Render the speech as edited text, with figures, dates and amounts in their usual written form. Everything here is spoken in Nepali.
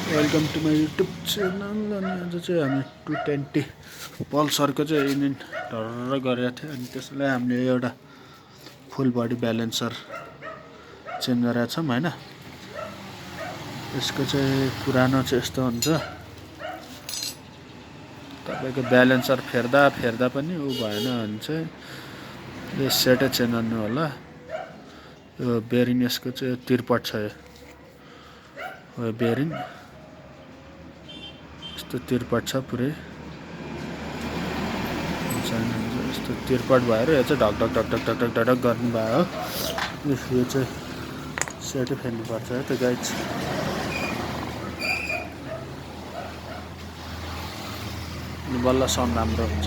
Welcome to my YouTube channel. अनि आज चाहिँ हामी 220 पल्सरको चाहिँ इन्जिन ढर्र गरेको थियो। अनि त्यसलाई हामीले एउटा फुल बडी ब्यालेन्सर चेन्ज गरेका छौँ होइन। यसको चाहिँ पुरानो चाहिँ यस्तो हुन्छ, तपाईँको ब्यालेन्सर फेर्दा पनि ऊ भएन भने चाहिँ यो सेटै चेन्ज गर्नु होला। यो बेरिङ यसको चाहिँ तिरपट छ, यो बेरिङ यस्तो तिरपट छ पुरै। यस्तो तिरपट भएर यो चाहिँ ढक ढक ढक ढक ढक ढक ढक ढक गर्नु भयो हो। यो चाहिँ सेटै फेर्नुपर्छ है त गाइज। बल्ल साउन्ड राम्रो हुन्छ।